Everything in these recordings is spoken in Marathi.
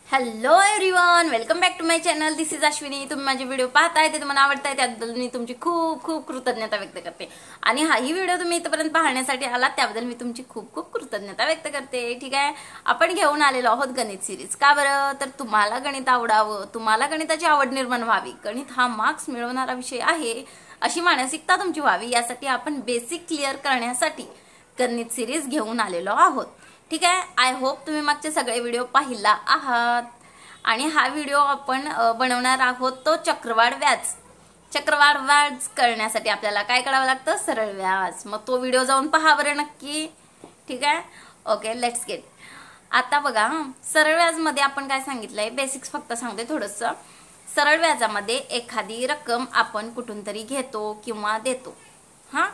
Hello everyone, welcome back to my channel. This is Ashwini. तुम्ही माझे व्हिडिओ पाहताय ते तुम्हाला आवडताय त्याबद्दल मी तुमची खूप खूप कृतज्ञता व्यक्त करते. आणि हाही व्हिडिओ तुम्ही इथपर्यंत पाहण्यासाठी आलात त्याबद्दल मी तुमची खूप खूप कृतज्ञता व्यक्त करते. ठीक आहे, आपण घेऊन आलेलो आहोत गणित सिरीज. का बरं? तर तुम्हाला गणित आवडावं, तुम्हाला गणिताची आवड निर्माण व्हावी, गणित हा मार्क्स मिळवणारा विषय आहे अशी मानसिकता तुमची व्हावी, यासाठी आपण बेसिक क्लिअर करण्यासाठी गणित सिरीज घेऊन आलेलो आहोत. ठीक आहे, आय होप तुम्ही मागचे सगळे व्हिडिओ पाहिला आहात. आणि हा व्हिडिओ आपण बनवणार आहोत तो चक्रवाढ व्याज. चक्रवाढ व्याज करण्यासाठी आपल्याला काय करावं लागतं? सरळ व्याज. मग तो व्हिडिओ जाऊन पहा बरं नक्की. ठीक आहे, ओके, लेट्स गेट. आता बघा, सरळ व्याज मध्ये आपण काय सांगितलंय, बेसिक्स फक्त सांगते थोडंसं. सरळ व्याजामध्ये एखादी रक्कम आपण कुठून तरी घेतो किंवा देतो. हा,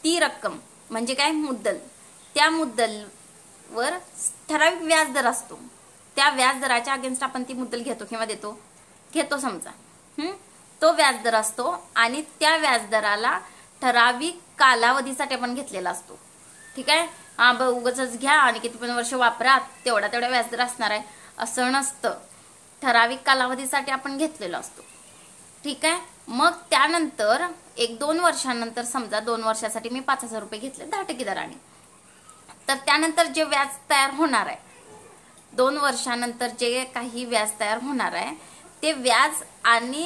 ती रक्कम म्हणजे काय? मुद्दल. त्या मुद्दलवर ठराविक व्याज दर असतो. त्या व्याज दराच्या अगेन्स्ट आपण ती मुद्दल घेतो किंवा घेतो समजा. तो व्याज दर असतो आणि त्या व्याजदराला ठराविक कालावधीसाठी आपण घेतलेला असतो. ठीक आहे, हा उगाचच घ्या आणि किती पण वर्ष वापरा तेवढा व्याजदर असणार आहे असं नसतं. ठराविक कालावधीसाठी आपण घेतलेला असतो. ठीक आहे, मग त्यानंतर 1-2 वर्षांनंतर, समजा 2 वर्षासाठी मी 5,000 रुपये घेतले 10% दराने, तर त्यानंतर जे व्याज तयार होणार आहे, 2 वर्षानंतर जे काही व्याज तयार होणार आहे ते व्याज आणि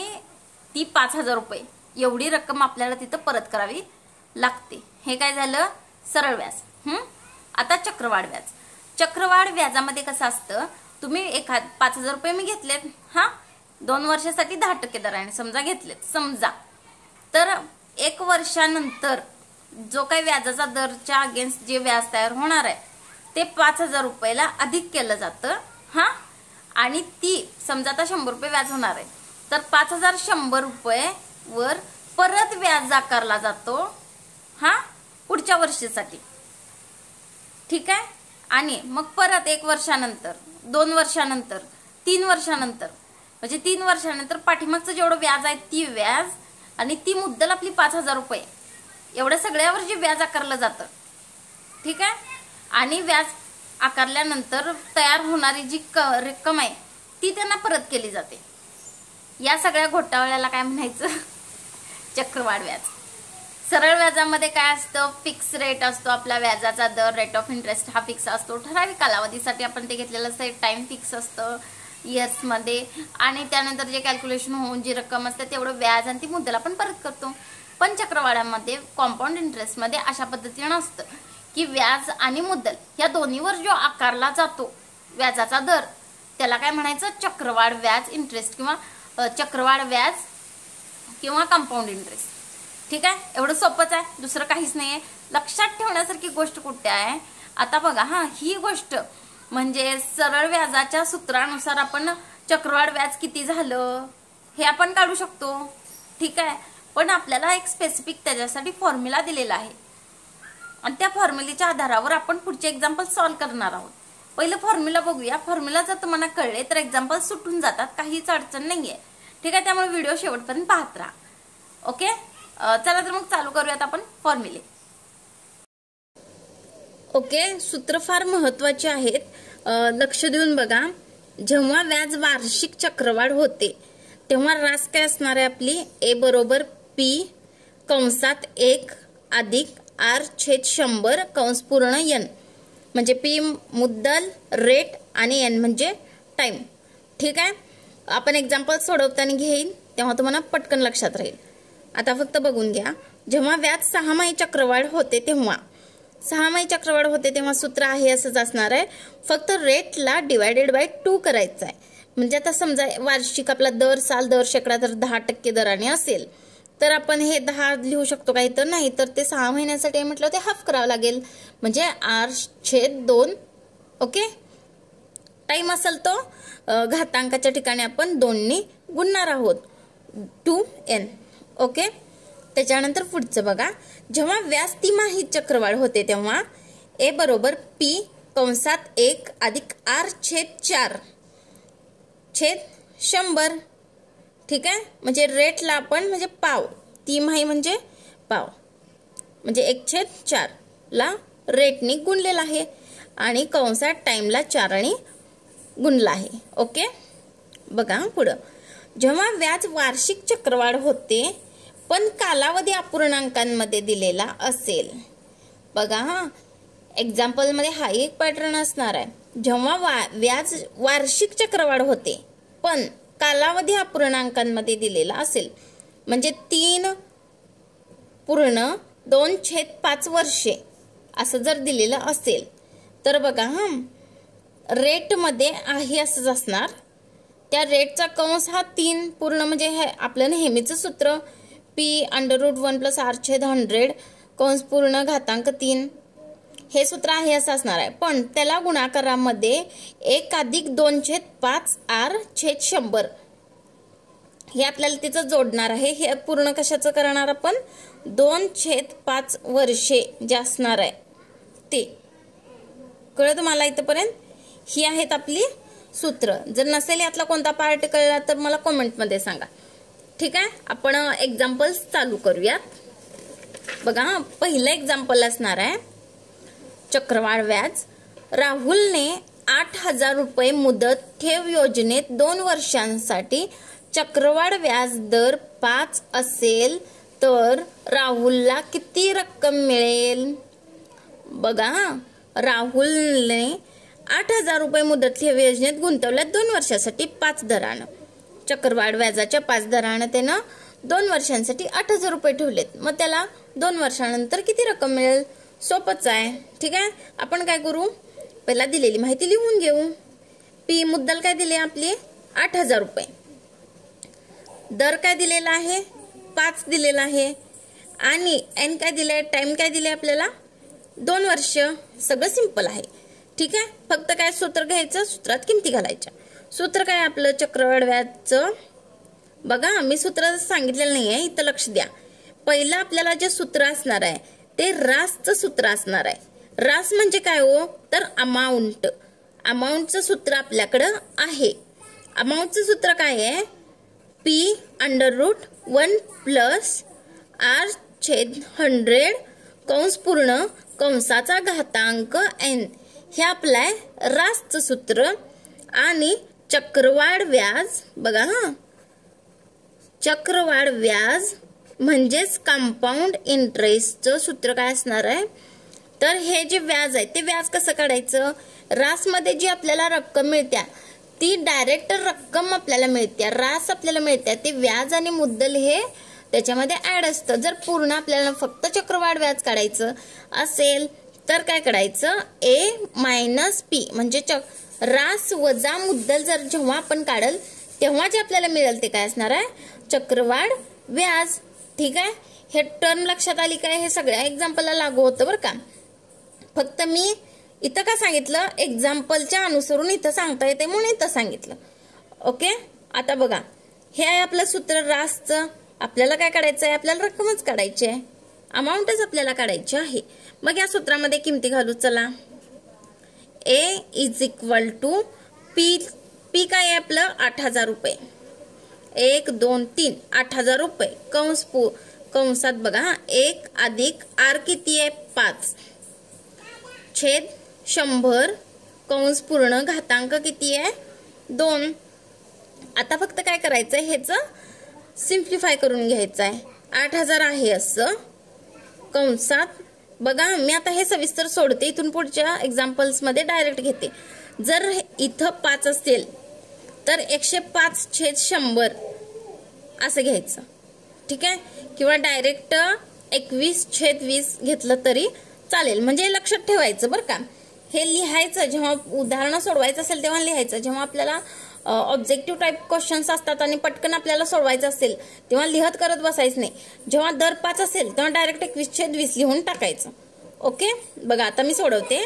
ती 5,000 रुपये एवढी रक्कम आपल्याला तिथं परत करावी लागते. हे काय झालं? सरळ व्याज. आता चक्रवाढ व्याज. चक्रवाढ व्याजामध्ये कसं असतं, तुम्ही 5,000 रुपये मी घेतलेत, 2 वर्षासाठी 10% दराने समजा घेतलेत, समजा, तर 1 वर्षानंतर जो काही व्याजाचा दरच्या अगेन्स्ट जे व्याज तयार होणार आहे ते 5,000 रुपयाला अधिक केलं जातं. आणि ती समजा आता 100 रुपये व्याज होणार आहे, तर 5,100 रुपये वर परत व्याज आकारला जातो पुढच्या वर्षासाठी. ठीक आहे, आणि मग परत 1 वर्षानंतर, 2 वर्षानंतर, 3 वर्षानंतर, म्हणजे 3 वर्षानंतर पाठीमागचं जेवढं व्याज आहे ती व्याज आणि ती मुद्दल आपली 5,000 रुपये एवढ्या सगळ्यावर जे व्याज आकारलं जातं. ठीक आहे, आणि व्याज आकारल्यानंतर तयार होणारी जी रक्कम आहे ती त्यांना परत केली जाते. या सगळ्या घोटाळ्याला काय म्हणायचं? चक्रवाढ व्याज. सरळ व्याजामध्ये काय असतं? फिक्स रेट असतो आपला व्याजाचा दर, रेट ऑफ इंटरेस्ट हा फिक्स असतो. ठराविक कालावधीसाठी आपण ते घेतलेलं असतं, टाइम फिक्स असतं इयर्स मध्ये, आणि त्यानंतर जे कॅल्क्युलेशन होऊन जी रक्कम असते तेवढं व्याज आणि ती मुद्दल आपण परत करतो. पण चक्रवाढामध्ये, कॉम्पाऊंड इंटरेस्ट मध्ये अशा पद्धतीनं असतं की व्याज आणि मुद्दल या दोन्हीवर जो आकारला जातो व्याजाचा दर त्याला काय म्हणायचं? चक्रवाढ व्याज इंटरेस्ट किंवा चक्रवाढ व्याज किंवा कंपाऊंड इंटरेस्ट. ठीक आहे, एवढं सोपंच आहे, दुसरं काहीच नाहीये. लक्षात ठेवण्यासारखी गोष्ट कुठे आहे? आता बघा, ही गोष्ट म्हणजे सरळ व्याजाच्या सूत्रानुसार आपण चक्रवाढ व्याज किती झालं हे आपण काढू शकतो. ठीक आहे, पण आपल्याला एक स्पेसिफिक त्याच्यासाठी फॉर्म्युला दिलेला आहे आणि त्या फॉर्म्युलेच्या आधारावर आपण पुढचे एक्झाम्पल सॉल्व्ह करणार आहोत. पहिलं फॉर्म्युला बघूया. फॉर्म्युला जर तुम्हाला कळले तर एक्झाम्पल सुटून जातात, काहीच अडचण नाहीये. ठीक आहे, त्यामुळे व्हिडिओ शेवटपर्यंत पाहत राहा. ओके, चला तर मग चालू करूयात आपण फॉर्म्युले. ओके, सूत्र फार महत्वाचे आहेत, लक्ष देऊन बघा. जेव्हा व्याज वार्षिक चक्रवाढ होते तेव्हा रास काय असणार आहे आपली? ए बरोबर पी कंसात 1 अधिक R/100 कंस पूर्ण n, म्हणजे पी मुद्दल, रेट आणि n म्हणजे टाइम. ठीक आहे, आपण एक्झाम्पल सोडवताना घेईन तेव्हा तुम्हाला पटकन लक्षात राहील. आता फक्त बघून घ्या. जेव्हा व्याज 6माही चक्रवाढ होते तेव्हा, 6माही चक्रवाढ होते तेव्हा सूत्र आहे असंच असणार आहे, फक्त रेटला डिवायडेड बाय 2 करायचं आहे. म्हणजे आता समजा वार्षिक आपला दर साल दर शेकडा तर 10% दराने असेल तर आपण हे 10 लिहू शकतो काही, तर नाही, तर ते 6 महिन्यासाठी म्हटलं ते हाफ करावं लागेल, म्हणजे R/2. ओके, टाइम असेल तो घातांकाच्या ठिकाणी आपण 2ने गुणणार आहोत, 2n. ओके, त्याच्यानंतर पुढचं बघा. जेव्हा व्याज तिमाही चक्रवाढ होते तेव्हा ए बरोबर पी कंसात 1 अधिक R/4 छेद 100. ठीक आहे, म्हणजे रेटला आपण म्हणजे पाव, तिमाही म्हणजे पाव, म्हणजे 1/4 ला रेटने गुणलेला आहे आणि कंसात टाइमला 4 आणि गुणला आहे. ओके, बघा पुढं. जेव्हा व्याज वार्षिक चक्रवाढ होते पण कालावधी अपूर्णांकांमध्ये दिलेला असेल. बघा हा, एक्झाम्पल मध्ये हा एक पॅटर्न असणार आहे. जेव्हा व्याज वार्षिक चक्रवाढ होते पण कालावधी अपूर्णांकांमध्ये दिलेला असेल, म्हणजे 3.2/5 वर्षे असं जर दिलेलं असेल तर बघा हा, रेट मध्ये आहे असंच असणार. त्या रेटचा कंस हा 3 पूर्ण, म्हणजे हे आपलं नेहमीचं सूत्र p√1 + r/100 कंस पूर्ण घातांक 3 हे सूत्र आहे असं असणार आहे. पण त्याला गुणाकारामध्ये 1 + 2/5 r/100 हे आपल्याला तिचं जोडणार आहे. हे पूर्ण कशाचं करणार आपण, 2/5 वर्षे जे असणार आहे ते. कळलं तुम्हाला इथपर्यंत? ही आहेत आपली सूत्र. जर नसेल यातला कोणता पार्ट कळला तर मला कमेंटमध्ये सांगा. ठीक आहे, आपण एक्झाम्पल्स चालू करूयात. बघा, पहिलं एक्झाम्पल असणार आहे चक्रवाढ व्याज. राहुलने 8,000 रुपये मुदत ठेव योजनेत 2 वर्षांसाठी चक्रवाढ व्याज दर 5 असेल तर राहुलला किती रक्कम मिळेल? बघा, राहुलने 8,000 रुपये मुदत ठेव योजनेत गुंतवल्यात 2 वर्षांसाठी 5 दरानं. चक्रवाढ व्याजाच्या 5 दरानं त्यानं 2 वर्षांसाठी 8,000 रुपये ठेवलेत. मग त्याला 2 वर्षानंतर किती रक्कम मिळेल? सोपंच आहे. ठीक आहे, आपण काय करू, पहिला दिलेली माहिती लिहून घेऊ. पी मुद्दल काय दिली आपली 8,000 रुपये, दर काय दिलेला आहे 5 दिलेला आहे, आणि एन काय दिलंय, टाइम काय दिले आपल्याला 2 वर्ष. सगळं सिंपल आहे. ठीक आहे, फक्त काय सूत्र घ्यायचं, सूत्रात किमती घालायच्या. सूत्र काय आपलं चक्रवाढ व्याजचं, बघा मी सूत्र सांगितलेलं नाही आहे, इथं लक्ष द्या. पहिलं आपल्याला जे सूत्र असणार आहे ते रासचं सूत्र असणार आहे. रास म्हणजे काय हो, तर अमाऊंट. अमाऊंटचं सूत्र आपल्याकडं आहे. अमाऊंटचं सूत्र काय आहे, p√1 + r/100 कंस पूर्ण कंसाचा घातांक n हे आपलं रासचं सूत्र. आणि चक्रवाढ व्याज, बघा हा, चक्रवाढ व्याज म्हणजेच कंपाऊंड इंटरेस्टचं सूत्र काय असणार आहे, तर हे जे व्याज आहे ते व्याज कसं काढायचं, रासमध्ये जी आपल्याला रक्कम मिळत्या ती डायरेक्ट रक्कम आपल्याला मिळते, रास आपल्याला मिळते, ते व्याज आणि मुद्दल हे त्याच्यामध्ये ऍड असतं. जर पूर्ण आपल्याला फक्त चक्रवाढ व्याज काढायचं असेल तर काय करायचं, a - p म्हणजे रास वजा मुद्दल जर जेव्हा आपण काढल तेव्हा जे आपल्याला मिळेल ते काय असणार आहे, चक्रवाढ व्याज. ठीक आहे, हे टर्म लक्षात आली काय, हे सगळ्या एक्झाम्पलला लागू होतं बरं का. फक्त मी इथं का सांगितलं, एक्झाम्पलच्या अनुसरून इथं सांगता येते म्हणून इथं सांगितलं. ओके, आता बघा, हे आहे आपलं सूत्र रासचं. आपल्याला काय काढायचं आहे, आपल्याला रक्कमच काढायची आहे, अमाऊंटच आपल्याला काढायची आहे. मग या सूत्रामध्ये किमती घालू. चला, a = p काय आहे आपलं 8,000 रुपये, 1 2 3 8,000 रुपये कंसात बघा 1 + r किती आहे 5 छेद 100 कंस पूर्ण घातांक किती आहे 2. आता फक्त काय करायचं, ह्याचं सिम्प्लिफाय करून घ्यायचं आहे. 8,000 आहे असं कंसात, बघा मी आता हे सविस्तर सोडते, इथून पुढच्या एक्झाम्पल्स मध्ये डायरेक्ट घेते. जर इथं 5 असेल तर 105/100 असं घ्यायचं. ठीक आहे, किंवा डायरेक्ट 21/20 घेतलं तरी चालेल. म्हणजे लक्षात ठेवायचं बरं का, हे लिहायचं जेव्हा उदाहरणं सोडवायचं असेल तेव्हा लिहायचं. जेव्हा आपल्याला ऑब्जेक्टिव्ह टाइप क्वेश्चन्स असतात आणि पटकन आपल्याला सोडवायचं असेल तेव्हा लिहत करत बसायचं नाही. जेव्हा दर 5 असेल तेव्हा डायरेक्ट 21/20 लिहून टाकायचं. ओके, बघा आता मी सोडवते.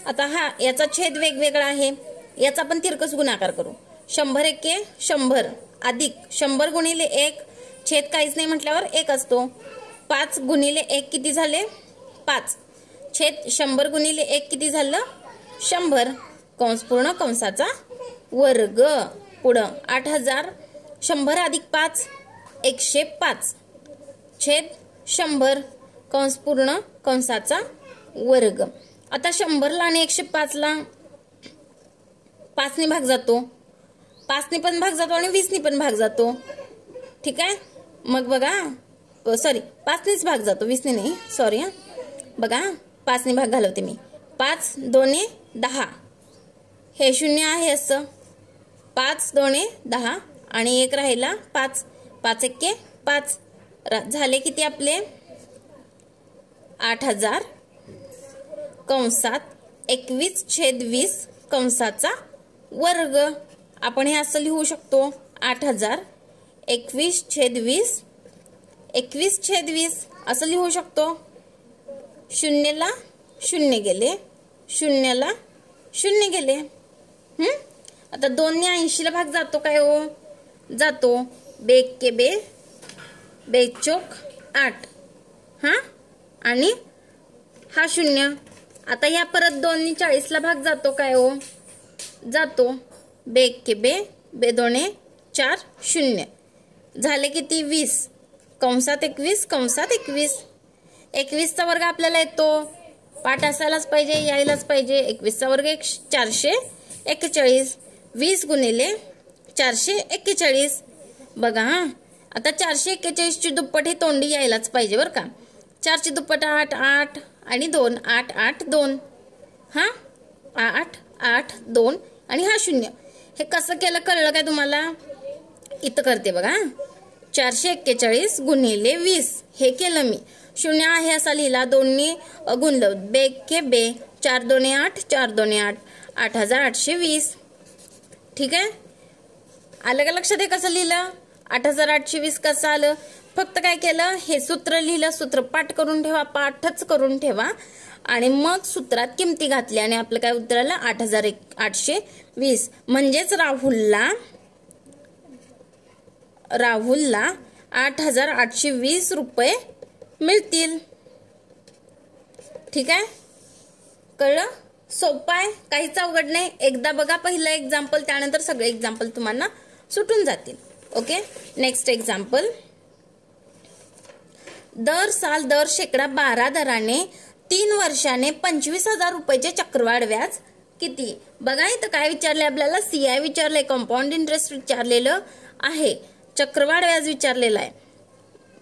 आता हा याचा छेद वेगवेगळा आहे, याचा आपण तिरकस गुणाकार करू. 100 × 100 अधिक 100 × 1 छेद काहीच नाही म्हटल्यावर 1 असतो. 5 × 1 किती झाले 5 छेद 100 × 1 किती झालं 100 कंस पूर्ण कंसाचा वर्ग. पुढं 8,000 100 अधिक 5 105 छेद 100 कंस पूर्ण कंसाचा वर्ग. आता 100 ला आणि 105 ला 5 ने भाग जातो, 5 ने पण भाग जातो आणि 20 ने पण भाग जातो. ठीक आहे. मग बघा, सॉरी 5 नेच भाग जातो, 20 ने नाही, सॉरी हा. बघा 5 ने भाग घालवते मी. 5 2 10, हे 0 आहे असं. 5 2 10 आणि 1 राहिला 5, 5 1 5. झाले किती आपले 8000 कंसात 21/20 कंसाचा वर्ग. आपण हे असं लिहू शकतो 8000 21/20 21/20 असं लिहू शकतो. 0 ला 0 गेले, 0 ला 0 गेले. आता 2 ने 80 ला भाग जातो काय हो? जातो. 2 के 2, 2 चौक 8 हा, आणि हा 0. आता या परत 2 ने 40 ला भाग जातो काय हो? जातो. 2 के 2, 2 2 4 0. झाले किती 20 कंसात 21 कंसात 21. 21 चा वर्ग आपल्याला येतो, पाठ असायलाच पाहिजे, यायलाच पाहिजे. 21 चा वर्ग 441. 20 गुणिले 441. बघा हा, आता 441 ची दुप्पट हे तोंडी यायलाच पाहिजे बरं का. 4 ची दुप्पट 8, 8 आणि 2, 8 8 2 हा, 8 8 2 आणि हा 0. हे कसं केलं कळलं काय तुम्हाला? इथं करते बघा. 441 गुणिले 20 हे केलं मी. 0 आहे असा लिहिला, 2 ने गुणलं. 2 के 2, 4 2 8, 4 2 8, 8820. ठीक आहे. आलं का लक्षात? हे कसं लिहिलं? 8820 कसं आलं? फक्त काय केलं, हे सूत्र लिहिलं. सूत्र पाठ करून ठेवा, पाठच करून ठेवा आणि मग सूत्रात किमती घातल्या आणि आपलं काय उत्तर आलं 8820. म्हणजेच राहुलला 8820 रुपये मिळतील. ठीक आहे. कळलं? सोपं आहे, काहीच अवघड नाही. एकदा बघा पहिलं एक्झाम्पल, त्यानंतर सगळे एक्झाम्पल तुम्हाला सुटून जातील. ओके. Next example. दर साल दर शेकडा 12 दराने 3 वर्षाने 25,000 रुपयाचे चक्रवाढ व्याज किती? बघा इथं काय विचारले आपल्याला? CI विचारलंय, कंपाऊंड इंटरेस्ट विचारलेलं आहे, चक्रवाढ व्याज विचारलेलं आहे.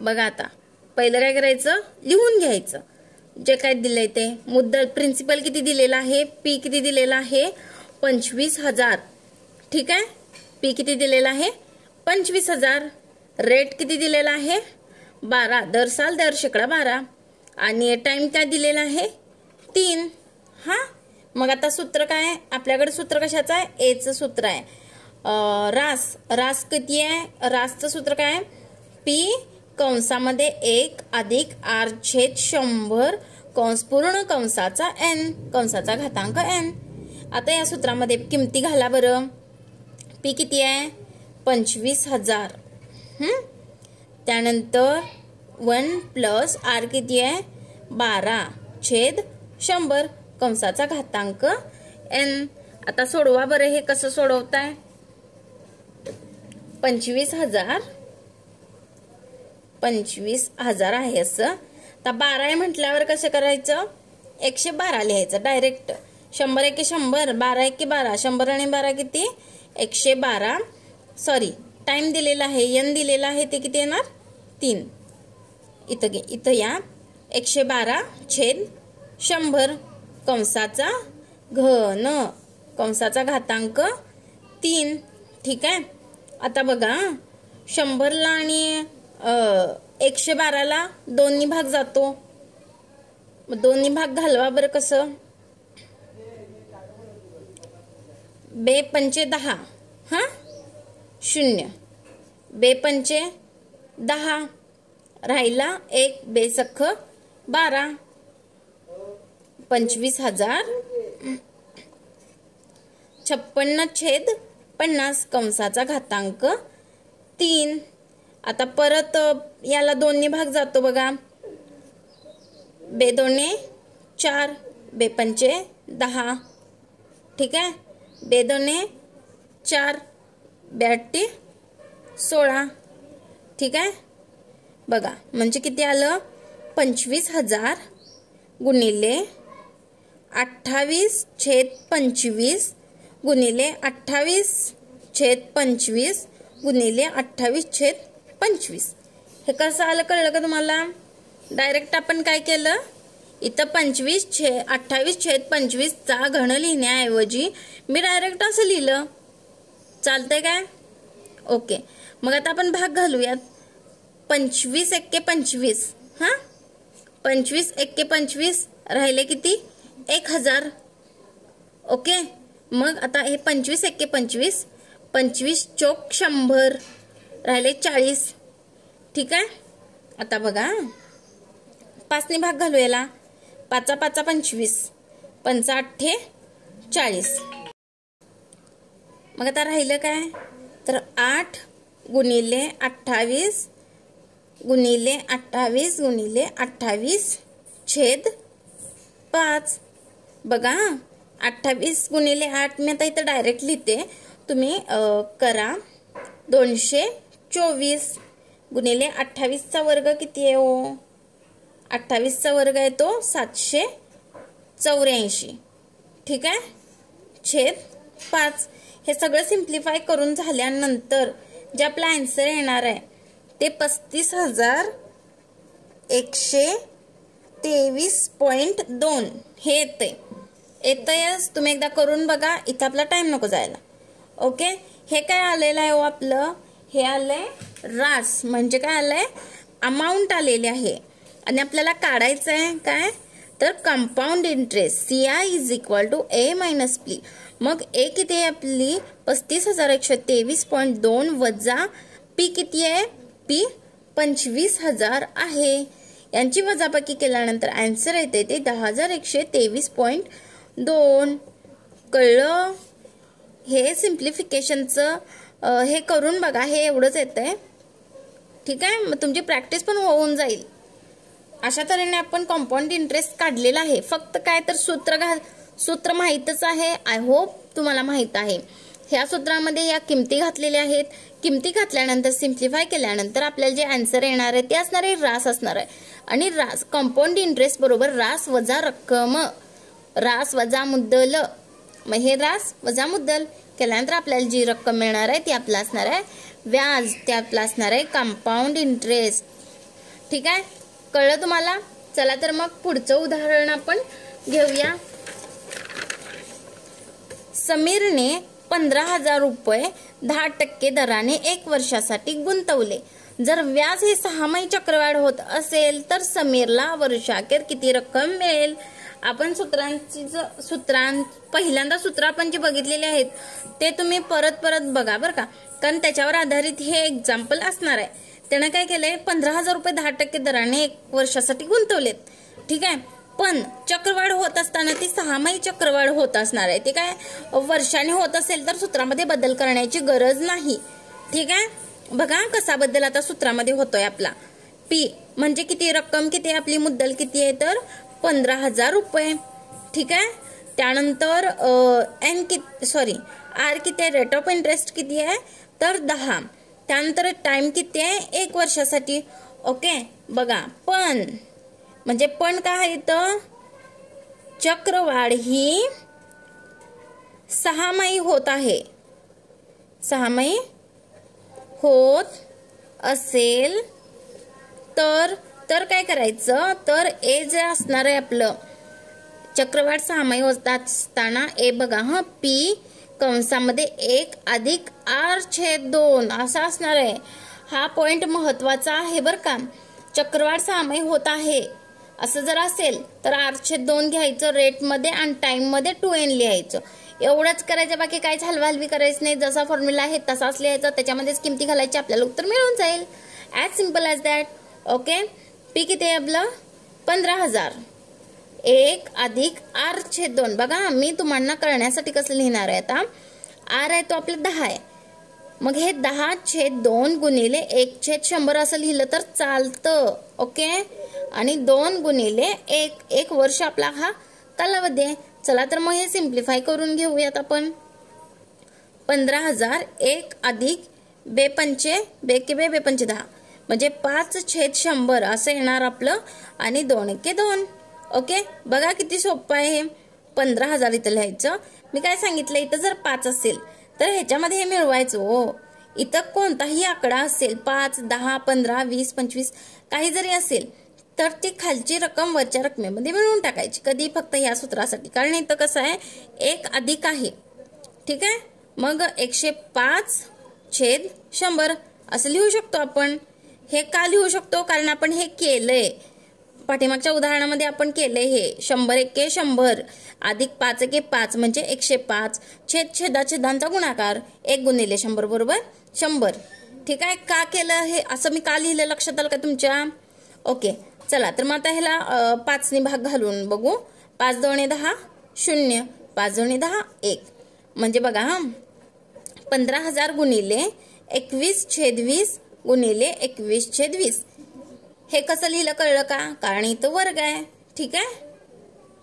बघा आता पहिलं काय करायचं, लिहून घ्यायचं जे काय दिलंय ते. मुद्दल प्रिन्सिपल किती दिलेला आहे, P किती दिलेला आहे 25,000. ठीक आहे. P किती दिलेला आहे 25,000. रेट किती दिलेला आहे 12, दर साल दर शेकडा 12 आणि टाइम काय दिलेला आहे 3 हा. मग आता सूत्र काय आपल्याकडे? सूत्र कशाचं आहे? A चं सूत्र आहे. रास किती आहे? रासचं सूत्र काय? P कंसामध्ये 1 अधिक R/100 कंस पूर्ण कंसाचा N कंसाचा घातांक N. आता या सूत्रामध्ये किमती घाला बरं. P किती आहे 25,000. त्यानंतर 1 प्लस R किती आहे 12/100 कंसाचा घातांक N. आता सोडवा बरं. हे कसं सोडवताय? 25,000 आहे असं. तर 12 आहे म्हटल्यावर कसं करायचं? 112 लिहायचं डायरेक्ट. 100 1 100, 12 1 12, 100 आणि 12 किती 112. सॉरी, टाइम दिलेला आहे, N दिलेला आहे, ते किती येणार 3. इथं या 112/100 कंसाचा घन कंसाचा घातांक 3. ठीक आहे. आता बघा 100 ला आणि 112 ला 2 ने भाग जातो. मग 2 ने भाग घालवा बरं. कसं? 2 पंचे 10 हा 0, 2 पंचे 10 राहिला 1, 2 सख्ख 12. 25,000 56/50 कंसाचा घातांक 3. आता परत याला 2 ने भाग जातो बघा. 2 2 4, 2 पंचे 10. ठीक आहे. 2 2 4, 2 8 16. ठीक आहे. बघा म्हणजे किती आलं 25,000 गुणिले 28/25 गुणिले 28/25 गुणिले 28/25. हे कसं आलं कळलं का तुम्हाला? डायरेक्ट आपण काय केलं, इथं 28/25 चा घन लिहिण्याऐवजी मी डायरेक्ट असं लिहिलं. चालतंय काय? ओके. मग आता आपण भाग घालूयात. 25 एक्के 25. हा, 25 एक्के 25 राहिले किती? 1000. ओके. मग आता हे 25 एक्के 25, 25 चोक 100 राहिले 40. ठीक आहे. आता बघा 5 ने भाग घालू याला. 5 5 25, 5 8 40. मग आता राहिलं काय? तर 8 गुणिले 28 गुणिले 28 गुणिले 28/5. बघा 28 गुणिले 8 मी आता इथं डायरेक्ट लिहिते, तुम्ही करा. 224 गुणिले 28चा वर्ग किती आहे हो? 28चा वर्ग आहे तो 784. ठीक आहे. छेद 5. हे सगळं सिम्प्लिफाय करून झाल्यानंतर जे आपला आन्सर येणार आहे ते 35,123.2 हे येतंयच. तुम्ही एकदा करून बघा. इथं आपला टाइम नको जायला. ओके. हे काय आलेलं आहे हो आपलं? हे आलंय रास, म्हणजे काय आलंय? अमाऊंट आलेली आहे. आणि आपल्याला काढायचं आहे काय? तर compound interest CI = A - P. मग A किती आहे आपली? 35,123.2 वजा P किती आहे? P 25,000 आहे. यांची वजाबाकी केल्यानंतर आन्सर येते ते 10,123.2. कळलं? हे सिम्प्लिफिकेशनचं हे करून बघा. हे एवढंच येतंय. ठीक आहे. मग तुमची प्रॅक्टिस पण होऊन जाईल. अशा तऱ्हेने आपण कंपाऊंड इंटरेस्ट काढलेला आहे. फक्त काय तर सूत्र माहीतच आहे. आय होप तुम्हाला माहित आहे. ह्या सूत्रामध्ये या किमती घातलेल्या आहेत. किमती घातल्यानंतर सिम्प्लिफाय केल्यानंतर आपल्याला जे आन्सर येणार आहे ते असणार आहे रास असणार आहे. आणि रास कंपाऊंड इंटरेस्ट बरोबर रास वजा रक्कम, रास वजा मुद्दल. मग हे रास वजा मुद्दल केल्यानंतर आपल्याला जी रक्कम मिळणार आहे ती आपला असणार आहे व्याज. ते आपला असणार आहे कंपाऊंड इंटरेस्ट. ठीक आहे. कळलं तुम्हाला? चला तर मग पुढचं उदाहरण आपण घेऊया. समीरने 15,000 रुपये 10% दराने 1 वर्षासाठी गुंतवले. जर व्याज हे 6माही चक्रवाढ होत असेल तर समीरला वर्षाखेर किती रक्कम मिळेल? आपण पहिल्यांदा सूत्र आपण जे बघितलेले आहेत ते तुम्ही परत बघा बरं का, कारण त्याच्यावर आधारित हे एक्झाम्पल असणार आहे. त्यानं काय केलंय? 15,000 रुपये 10% दराने 1 वर्षासाठी गुंतवलेत. ठीक आहे. पण चक्रवाढ होत असताना ती 6माही चक्रवाढ होत असणार आहे. ते काय वर्षाने होत असेल तर सूत्रामध्ये बदल करण्याची गरज नाही. ठीक आहे. बघा कसा बदल आता सूत्रामध्ये होतोय आपला. P म्हणजे किती? रक्कम किती आहे आपली? मुद्दल किती आहे? तर 15,000 रुपये. ठीक आहे. त्यानंतर R किती आहे? रेट ऑफ इंटरेस्ट किती आहे? तर 10. त्यानंतर टाइम किती आहे? 1 वर्षासाठी. ओके. बघा पण म्हणजे पण काय आहे? तर चक्रवाढ ही 6माही होत आहे. 6माही होत असेल तर काय करायचं? तर ए जे असणार आहे आपलं चक्रवाढ 6माही होत असताना ए बघा हा P कंसामध्ये 1 अधिक R/2 असा असणार आहे. हा पॉइंट महत्वाचा आहे बरं का. चक्रवाढ 6माही होत आहे असं जर असेल तर R/2 घ्यायचं रेट मध्ये आणि टाइम मध्ये 2n लिहायचं. एवढंच करायचं. बाकी काहीच हलवाहलवी करायचं नाही. जसा फॉर्म्युला आहे तसाच लिहायचा. त्याच्यामध्येच किमती घालायची. आपल्याला उत्तर मिळून जाईल. As simple as that. Okay. P किती आहे आपलं? 15,000. 1 अधिक R/2. बघा मी तुम्हाला कळण्यासाठी कसं लिहिणार आहे आता. R आहे तो आपला 10 आहे. मग हे 10/2 गुणिले 1/100 असं लिहिलं तर चालतं. ओके. आणि 2 गुणिले 1 वर्ष आपला हा कालावधी आहे. चला तर मग हे सिम्प्लिफाय करून घेऊयात आपण. 15,000 1 अधिक 2 पंचे 10 म्हणजे 5/100 असं येणार आपलं. आणि 2 एके 2. ओके. बघा किती सोपं आहे हे. 15,000 इथं लिहायचं. मी काय सांगितलं, इथं जर 5 असेल तर ह्याच्यामध्ये हे मिळवायचं हो. इथं कोणताही आकडा असेल, 5, 10, 15, 20, 25 काही जरी असेल तर ती खालची रक्कम वरच्या रकमेमध्ये मिळवून टाकायची. कधी फक्त ह्या सूत्रासाठी, कारण इथं कसं आहे 1 अधिक आहे. ठीक आहे, मग 105/100 असं लिहू शकतो आपण. हे का लिहू शकतो, कारण आपण हे केलंय पाठीमागच्या उदाहरणामध्ये. आपण केलंय हे 100 एके 100 अधिक 5 एके 5 म्हणजे 105 छेदाछेदांचा गुणाकार 1 गुणिले 100 बरोबर 100. ठीक आहे, का केलं हे असं मी का लिहिलं लक्षात आलं का तुमच्या? ओके, चला तर मग आता ह्याला 5 ने भाग घालून बघू. 5 2 10 0, 5 2 10 1 म्हणजे बघा हा 15,000 गुणिले 21/20 गुणिले 21/20. हे कसं लिहिलं कळलं का? कारण इथं वर्ग आहे. ठीक आहे,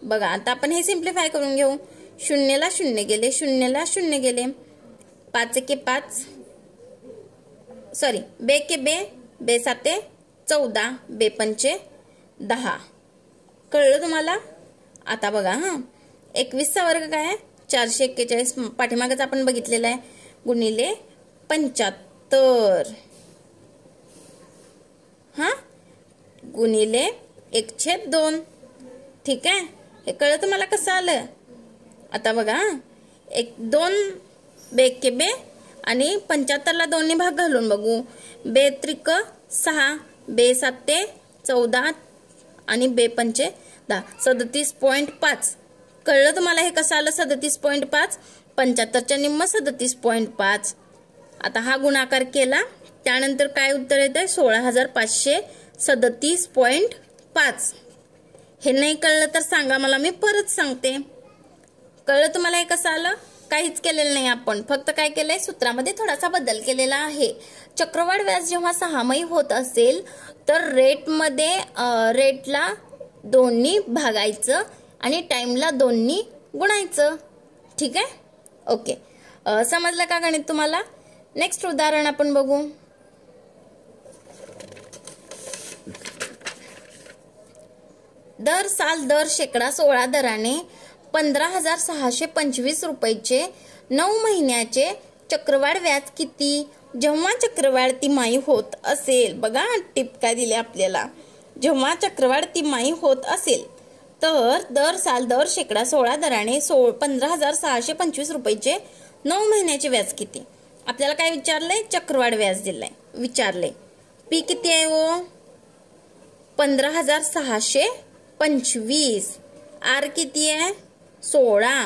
बघा आता आपण हे सिम्प्लिफाय करून घेऊ. 0 ला 0 गेले, 0 ला 0 गेले, 5 एके 5 सॉरी 2 एके 2, 2 साते 14, 2 पंचे 10. कळलं तुम्हाला? आता बघा हा 21चा वर्ग काय आहे 441 पाठीमागच आपण बघितलेलं आहे गुणिले 75 हा गुणिले 1/2. ठीक आहे, हे कळलं तुम्हाला कसं आलं? आता बघा 2 एके 2 आणि 75 ला 2 ने भाग घालून बघू. 2 त्रिक 6, 2 साते 14 आणि 2 पंचे 10, 37.5. कळलं तुम्हाला हे कसं आलं 37.5? 75च्या निम्म 37.5. आता हा गुणाकार केला त्यानंतर काय उत्तर येतंय 16,537.5. हे नाही कळलं तर सांगा मला, मी परत सांगते. कळलं तुम्हाला हे कसं आलं? काहीच केलेलं नाही आपण, फक्त काय केलंय सूत्रामध्ये थोडासा बदल केलेला आहे. चक्रवाढ व्याज जेव्हा 6माही होत असेल तर रेटला 2 भागायचं आणि टाइमला 2 गुणायचं. ठीक आहे, ओके. समजलं का गणित तुम्हाला? नेक्स्ट उदाहरण आपण बघू. दर साल दर शेकडा 16 दराने 15,625 रुपयाचे 9 महिन्याचे चक्रवाढ व्याज किती जेव्हा चक्रवाढ तिमाही होत असेल? बघा टिप काय दिली आपल्याला. जेव्हा चक्रवाढ तिमाही होत असेल तर दर साल दर शेकडा 16 दराने 15,625 रुपयाचे 9 महिन्याचे व्याज किती? आपल्याला काय विचारलंय? चक्रवाढ व्याज दिलाय, विचारले. पी किती आहे हो? 15,625. आर किती आहे? 16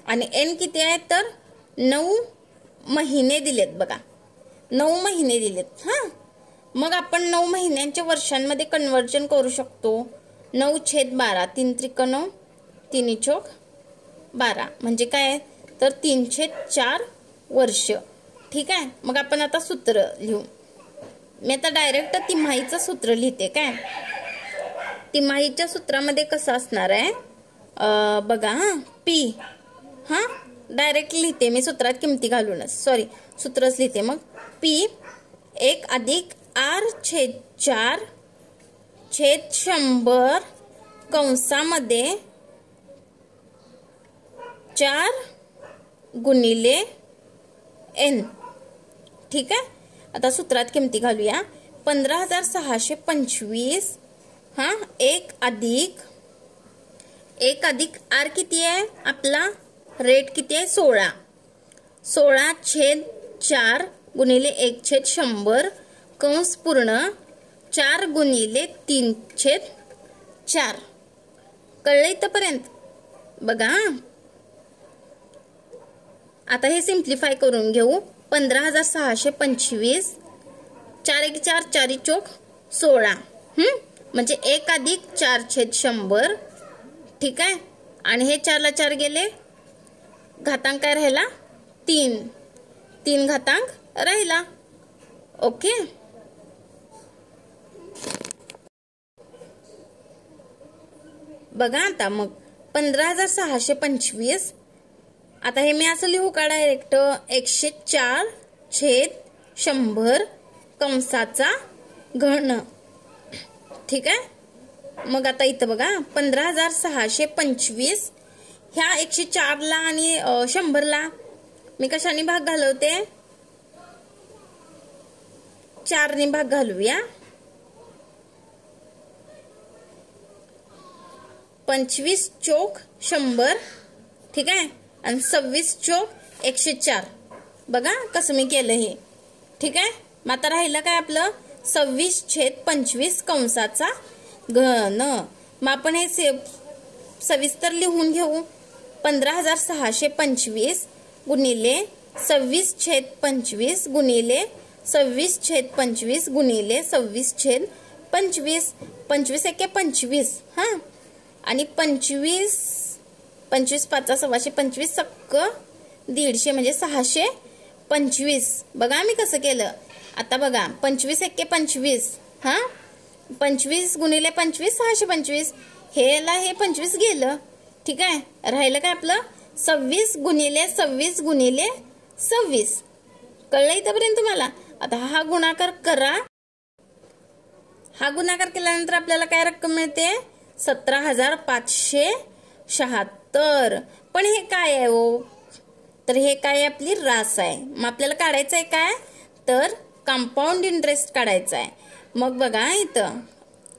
आणि एन किती आहे तर 9 महिने दिलेत. बघा 9 महिने दिलेत. हा, मग आपण 9 महिन्यांच्या वर्षांमध्ये कन्वर्जन करू शकतो. 9/12 3 त्रिक 9 3 चौक 12 म्हणजे काय तर 304 वर्ष. ठीक आहे, मग आपण आता सूत्र लिहू. मी आता डायरेक्ट तिमाहीचं सूत्र लिहिते. काय तिमाहीच्या सूत्रामध्ये कसं असणार आहे बघा. पी हा डायरेक्ट लिहिते मी सूत्रात किमती घालूनच, सॉरी सूत्रच लिहिते. मग पी 1 अधिक R/4/100 कंसामध्ये 4 गुणिले N. ठीक आहे, आता सूत्रात किमती घालूया. 15,625 हा 1 अधिक R किती आहे आपला? रेट किती आहे? 16. 16/4 गुणिले 1/100 कंस पूर्ण 4 गुणिले 3/4. कळलं इथपर्यंत? बघा आता हे सिम्प्लिफाय करून घेऊ. 15,625 4 1 4 4 चौक 16 म्हणजे 1 अधिक 4/100. ठीक आहे, आणि हे 4 ला 4 गेले, घातांक काय राहिला? 3 घातांक राहिला. ओके, बघा आता मग 15,625. आता हे मी असं लिहू का डायरेक्ट? 104/100 कंसाचा घन. ठीक आहे, मग आता इथं बघा 15,625 ह्या 104 ला आणि 100 ला मी कशाने भाग घालवते, 4 ने भाग घालूया। 25 चोक 100, ठीक आहे, आणि 26 चोक 104। बघा कसं मी केलं हे, ठीक आहे। मग आता राहिलं काय आपलं 26/25 कंसाचा घन। मग आपण हे सविस्तर लिहून घेऊ। 15,625 गुणिले 26/25 गुणिले 26/25 गुणिले 26/25, 25 एके 25, हा, आणि 25 5 सव्वाशे, 25 सक्क 150 म्हणजे 625। बघा मी कसं केलं। आता बघा 25 एके 25, हा, 25 गुणिले 25 625, हेला हे 25 गेलं, ठीक आहे। राहिलं काय आपलं 26 गुणिले 26 गुणिले 26। कळलं इथपर्यंत तुम्हाला? आता हा गुणाकार करा। हा गुणाकार केल्यानंतर आपल्याला काय रक्कम मिळते, 17,576। पण हे काय आहे हो, तर हे काय आपली रास आहे। मग आपल्याला काढायचं आहे काय, तर कंपाऊंड इंटरेस्ट काढायचा आहे। मग बघा इथं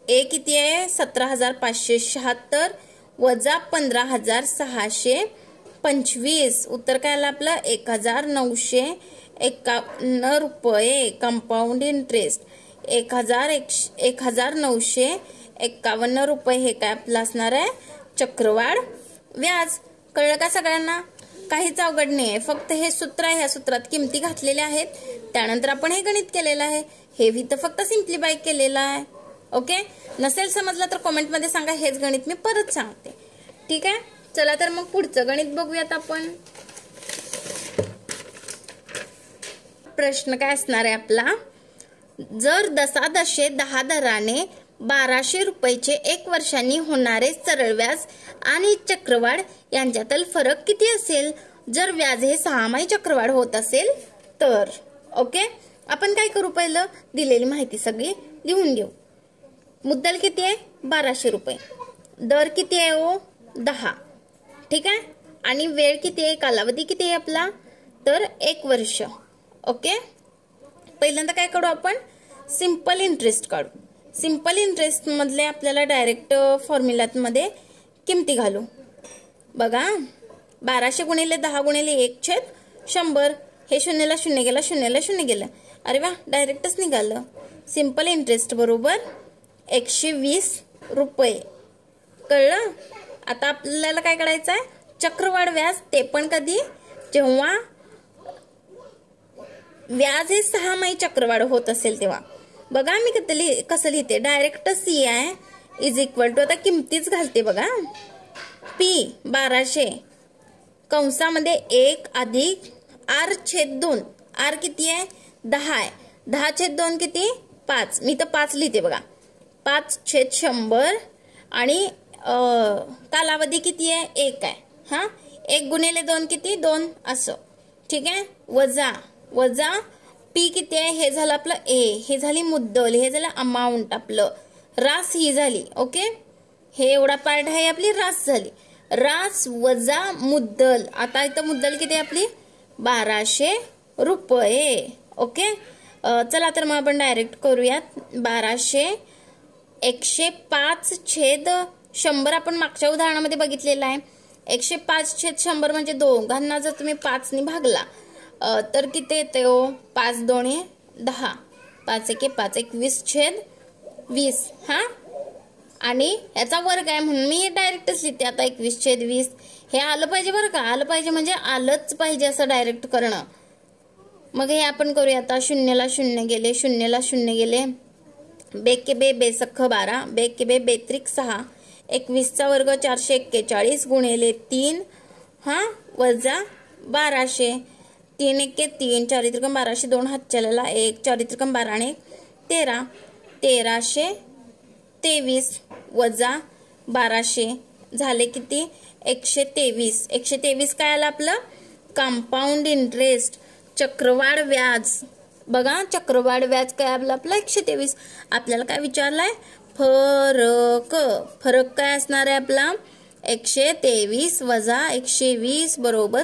ए किती आहे, 17,576 वजा 15,625, उत्तर काय आलं आपलं 1,951 रुपये कंपाऊंड इंटरेस्ट। 1,951 रुपये हे काय आपलं असणार आहे, चक्रवाढ व्याज। कळलं का सगळ्यांना? काहीच अवघड नाही आहे, फक्त हे सूत्र आहे, ह्या सूत्रात किमती घातलेल्या आहेत, त्यानंतर आपण हे गणित केलेलं आहे, हे इथं फक्त सिम्प्लिफाय केलेलं आहे। ओके, नसेल समजलं तर कमेंट मध्ये सांगा, हेच गणित मी परत सांगते, ठीक आहे। चला तर मग पुढचं गणित बघूयात आपण। प्रश्न काय असणार आहे आपला, जर दशादशे 10 दराने 1200 रुपयाचे 1 वर्षांनी होणारे सरळ व्याज आणि चक्रवाढ यांच्यातील फरक किती असेल, जर व्याज हे 6 माही चक्रवाढ होत असेल तर। ओके, आपण काय करू, पहिलं दिलेली माहिती सगळी लिहून घेऊ। मुद्दल किती आहे, 1200 रुपये, दर किती आहे हो, 10, ठीक आहे, आणि वेळ किती आहे, कालावधी किती आहे आपला, तर 1 वर्ष। ओके, पहिल्यांदा काय काढू आपण, सिंपल इंटरेस्ट काढू। सिंपल इंटरेस्ट मधले आपल्याला डायरेक्ट फॉर्म्युलात मध्ये किमती घालू। बघा 1200 गुणिले 10 गुणिले 1/100, हे शून्यला शून्य गेला, शून्यला शून्य गेलं, अरे वा डायरेक्टच निघालं। सिंपल इंटरेस्ट बरोबर 120 रुपये। कळलं? आता आपल्याला काय करायचं आहे, चक्रवाढ व्याज, ते पण कधी, जेव्हा व्याज हे 6 माही चक्रवाढ होत असेल तेव्हा। बघा मी कसं लिहिते, डायरेक्ट सी आहे इज इक्वल टू, आता किमतीच घालते बघा, पी 1200 कंसामध्ये 1 अधिक r/2, r किती आहे 10 आहे, 10/2 किती 5, मी तर 5 लिहिते बघा, 5/100 आणि कालावधी किती आहे 1 आहे, हा, 1 गुणिले 2 किती 2 असं, ठीक आहे। वजा पी किती आहे, हे झालं आपलं ए, हे झाली मुद्दल, हे झालं अमाऊंट, आपलं रास ही झाली। ओके, हे एवढा पार्ट आहे आपली रास झाली, रास वजा मुद्दल। आता इथं मुद्दल किती आहे आपली 1200 रुपये। ओके, चला तर मग आपण डायरेक्ट करूयात। 1200 105/100 आपण मागच्या उदाहरणामध्ये बघितलेलं आहे। 105/100 म्हणजे दोघांना जर तुम्ही 5 ने भागला तर किती येते हो, 5 दोणे 10, 5 एके 5, 21/20, हा, आणि याचा वर्ग आहे म्हणून मी डायरेक्टच लिहिते आता 21/20। हे आलं पाहिजे बरं का, आलं पाहिजे म्हणजे आलंच पाहिजे असं डायरेक्ट करणं। मग हे आपण करूया आता, शून्यला शून्य गेले, शून्यला शून्य गेले, बेके बे बेसख्ख 12, बेके बे बेत्रिक 6, 21चा वर्ग 441 गुणिले 3, हा, वजा 1200, 3 एके 3, 4 त्रिकम 1200, 2 हात चलेला 1, 4 त्रिकम 12 आणि 13, 1323 वजा 1200 झाले किती 123। 123 काय आलं आपलं, कंपाऊंड इंटरेस्ट, चक्रवाढ व्याज। बघा चक्रवाढ व्याज काय आपलं 123। आपल्याला काय विचारलंय, फरक, फरक काय असणार आहे आपला 123 वजा 120 बरोबर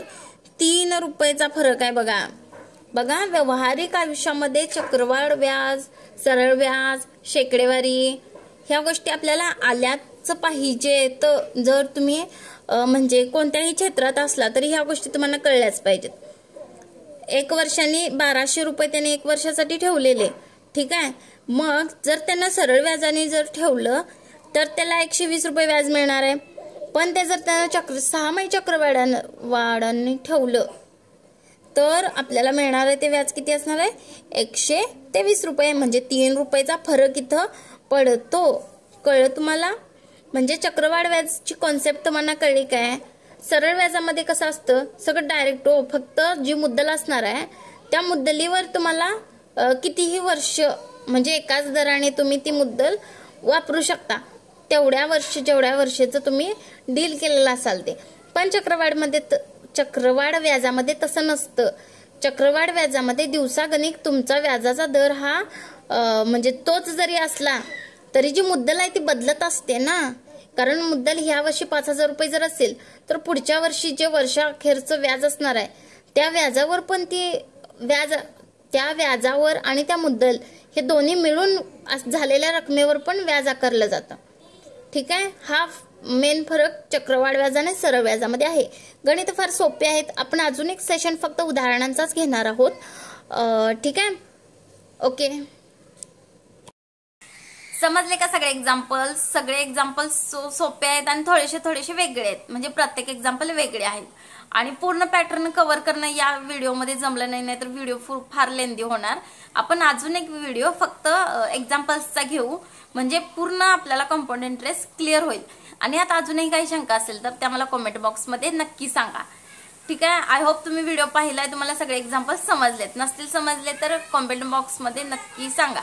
3 रुपयाचा फरक आहे बघा. बघा, व्यावहारिक आयुष्यामध्ये चक्रवाढ व्याज, सरळ व्याज, शेकडेवारी ह्या गोष्टी आपल्याला आल्याच पाहिजे. तर जर तुम्ही म्हणजे कोणत्याही क्षेत्रात असला तरी ह्या गोष्टी तुम्हाला कळल्याच पाहिजेत. 1 वर्षांनी 1200 रुपये त्याने 1 वर्षासाठी ठेवलेले, ठीक आहे. मग जर त्यांना सरळ व्याजाने जर ठेवलं तर त्याला 120 रुपये व्याज मिळणार आहे. पण ते जर त्यानं 6 महिने चक्रवाढाने ठेवलं तर आपल्याला मिळणार आहे ते व्याज किती असणार आहे? 123 रुपये. म्हणजे 3 रुपयाचा फरक इथं पडतो. कळलं तुम्हाला? म्हणजे चक्रवाढ व्याजची कॉन्सेप्ट तुम्हाला कळली काय? सरळ व्याजामध्ये कसं असतं, सगळं डायरेक्ट फक्त जी मुद्दल असणार आहे त्या मुद्दलीवर तुम्हाला कितीही वर्ष म्हणजे एकाच दराने तुम्ही ती मुद्दल वापरू शकता, जेवढ्या वर्षाचं तुम्ही डील केलेलं असाल ते. पण चक्रवाढ व्याजामध्ये तसं नसतं. चक्रवाढ व्याजामध्ये दिवसागणिक तुमचा व्याजाचा दर हा म्हणजे तोच जरी असला तरी जी मुद्दल आहे ती बदलत असते ना. कारण मुद्दल ह्या वर्षी 5000 रुपये जर असेल तर पुढच्या वर्षी जे वर्षाखेरचं व्याज असणार आहे त्या व्याजावर पण त्या व्याजावर आणि त्या मुद्दल हे दोन्ही मिळून झालेल्या रकमेवर पण व्याज आकारलं जातं, ठीक आहे. हा मेन फरक चक्रवाढ व्याज आणि सरळ व्याजामध्ये आहे. गणित फार सोपे आहेत. आपण अजून एक सेशन फक्त उदाहरणांचाच घेणार आहोत, ठीक आहे. ओके, समजले का सगळे एक्झाम्पल सोपे आहेत आणि थोडेसे वेगळे आहेत. म्हणजे प्रत्येक एक्झाम्पल वेगळे आहेत. आणि पूर्ण पॅटर्न कव्हर करणं या व्हिडिओमध्ये जमलं नाही तर व्हिडिओ फार लेंदी होणार. आपण अजून एक व्हिडिओ फक्त एक्झाम्पल्सचा घेऊ म्हणजे पूर्ण आपल्याला कंपाऊंड इंटरेस्ट क्लिअर होईल. आणि आता अजूनही काही शंका असेल तर त्या मला कमेंट बॉक्समध्ये नक्की सांगा, ठीक आहे. आय होप तुम्ही व्हिडिओ पाहिलाय, तुम्हाला सगळे एक्झाम्पल समजलेत. नसतील समजले तर कमेंट बॉक्समध्ये नक्की सांगा,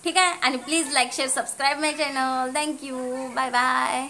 ठीक आहे. आणि please like share subscribe my channel. Thank you, bye bye.